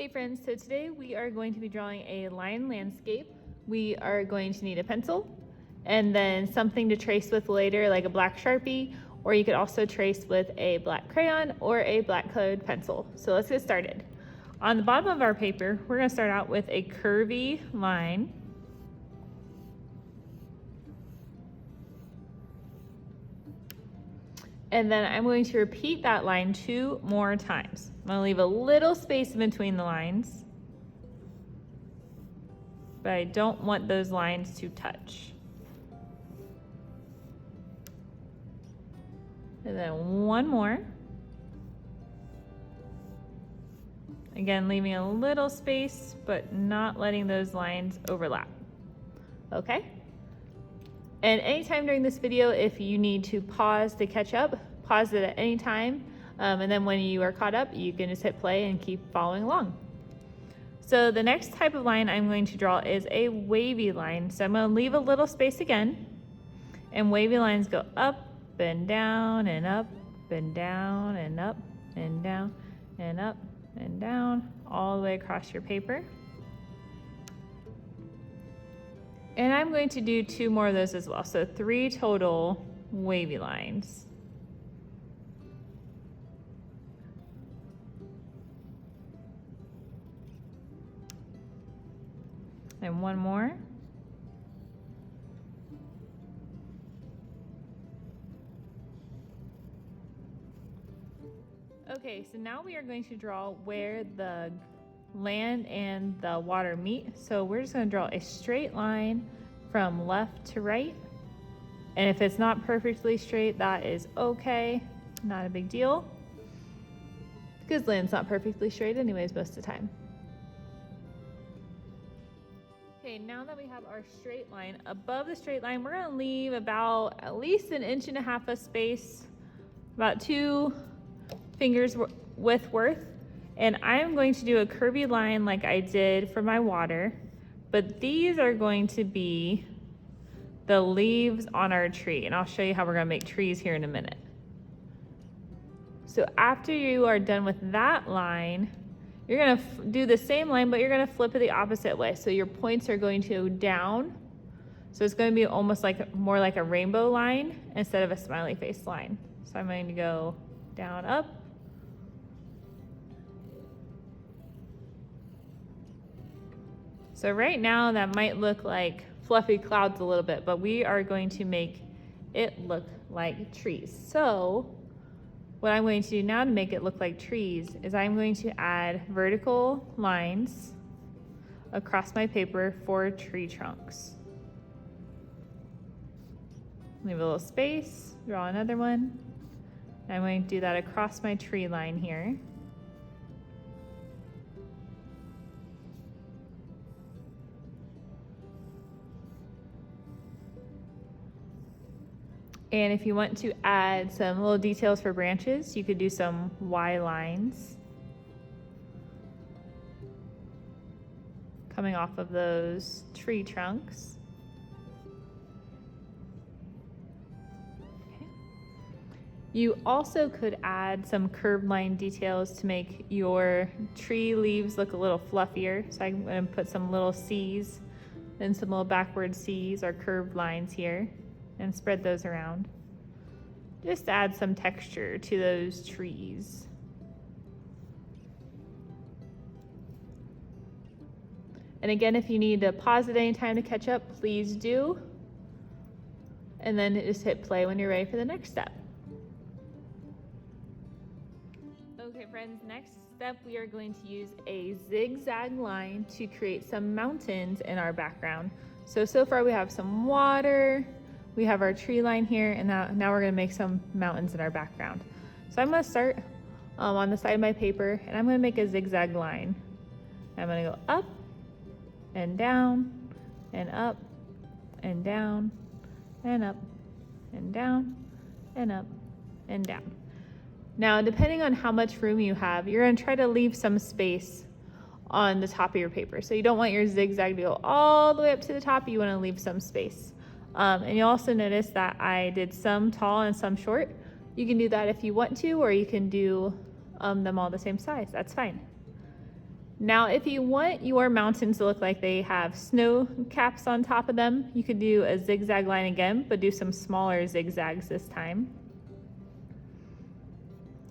Hey friends, so today we are going to be drawing a line landscape. We are going to need a pencil and then something to trace with later, like a black Sharpie, or you could also trace with a black crayon or a black colored pencil. So let's get started. On the bottom of our paper, we're going to start out with a curvy line. And then I'm going to repeat that line 2 more times. I'm going to leave a little space in between the lines, but I don't want those lines to touch. And then one more. Again, leaving a little space, but not letting those lines overlap. Okay? And anytime during this video, if you need to pause to catch up, pause it at any time. And then when you are caught up, you can just hit play and keep following along. So the next type of line I'm going to draw is a wavy line. So I'm going to leave a little space again. And wavy lines go up and down and up and down and up and down and up and down all the way across your paper. And I'm going to do 2 more of those as well. So 3 total wavy lines. And 1 more. Okay, so now we are going to draw where the land and the water meet. So we're just going to draw a straight line from left to right. And if it's not perfectly straight, that is okay. Not a big deal. Because land's not perfectly straight anyways most of the time. Okay, now that we have our straight line, above the straight line, we're going to leave about at least 1.5 inches of space, about 2 fingers width worth. And I'm going to do a curvy line like I did for my water, but these are going to be the leaves on our tree. And I'll show you how we're going to make trees here in a minute. So after you are done with that line, you're going to do the same line, but you're going to flip it the opposite way. So your points are going to go down. So it's going to be almost like more like a rainbow line instead of a smiley face line. So I'm going to go down, up. So right now that might look like fluffy clouds a little bit, but we are going to make it look like trees. So what I'm going to do now to make it look like trees is I'm going to add vertical lines across my paper for tree trunks. Leave a little space, draw another one. I'm going to do that across my tree line here. And if you want to add some little details for branches, you could do some Y lines coming off of those tree trunks. Okay. You also could add some curved line details to make your tree leaves look a little fluffier. So I'm going to put some little C's and some little backward C's or curved lines here, and spread those around. Just add some texture to those trees. And again, if you need to pause at any time to catch up, please do. And then just hit play when you're ready for the next step. Okay friends, next step we are going to use a zigzag line to create some mountains in our background. So far we have some water, we have our tree line here, and now we're gonna make some mountains in our background. So I'm gonna start on the side of my paper, and I'm gonna make a zigzag line. I'm gonna go up and down and up and down and up and down and up and down. Now, depending on how much room you have, you're gonna try to leave some space on the top of your paper. So you don't want your zigzag to go all the way up to the top, you wanna leave some space. And you'll also notice that I did some tall and some short. You can do that if you want to, or you can do them all the same size, that's fine. Now, if you want your mountains to look like they have snow caps on top of them, you could do a zigzag line again, but do some smaller zigzags this time.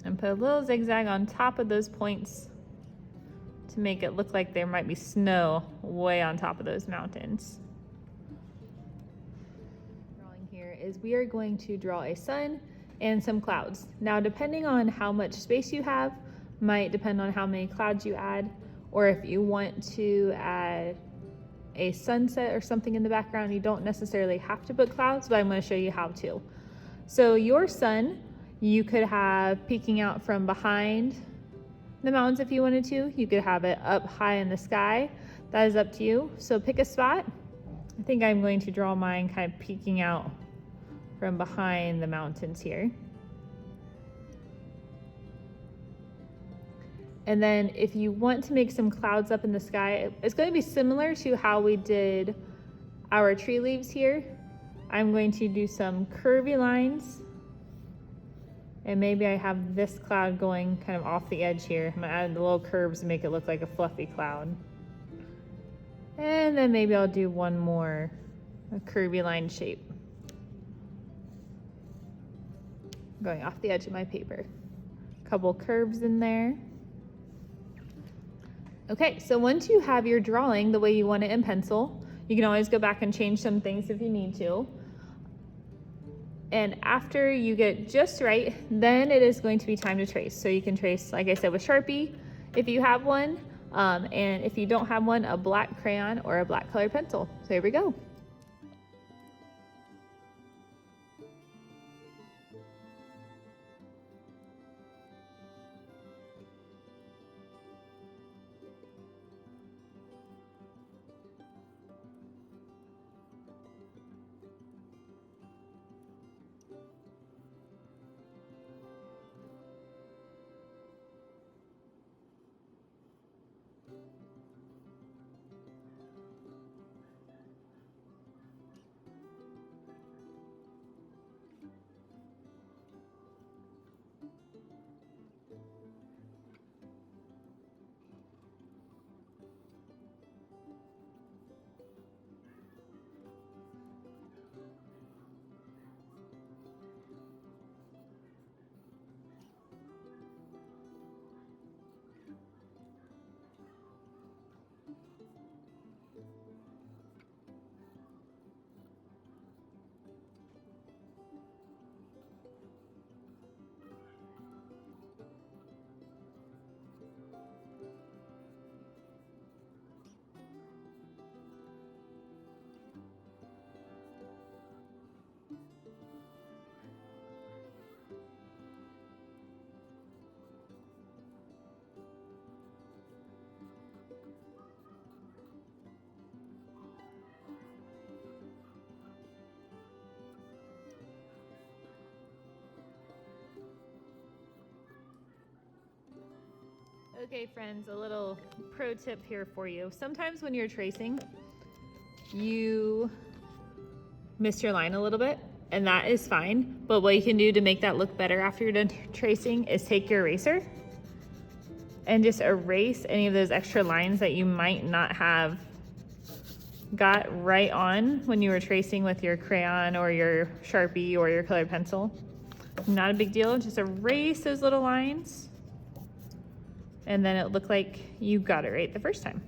And put a little zigzag on top of those points to make it look like there might be snow way on top of those mountains. Drawing here is we are going to draw a sun and some clouds. Now, depending on how much space you have, might depend on how many clouds you add, or if you want to add a sunset or something in the background, you don't necessarily have to put clouds, but I'm going to show you how to. So your sun, you could have peeking out from behind the mountains if you wanted to. You could have it up high in the sky. That is up to you. So pick a spot. I think I'm going to draw mine kind of peeking out from behind the mountains here. And then if you want to make some clouds up in the sky, it's going to be similar to how we did our tree leaves here. I'm going to do some curvy lines. And maybe I have this cloud going kind of off the edge here. I'm going to add the little curves to make it look like a fluffy cloud. And then maybe I'll do one more, a curvy line shape. Going off the edge of my paper. A couple curves in there. Okay, so once you have your drawing the way you want it in pencil, you can always go back and change some things if you need to. And after you get just right, then it is going to be time to trace. So you can trace, like I said, with Sharpie if you have one, and if you don't have one, a black crayon or a black colored pencil. So here we go. Okay, friends, a little pro tip here for you. Sometimes when you're tracing, you miss your line a little bit, and that is fine. But what you can do to make that look better after you're done tracing is take your eraser and just erase any of those extra lines that you might not have got right on when you were tracing with your crayon or your Sharpie or your colored pencil. Not a big deal, just erase those little lines. And then it looked like you got it right the first time.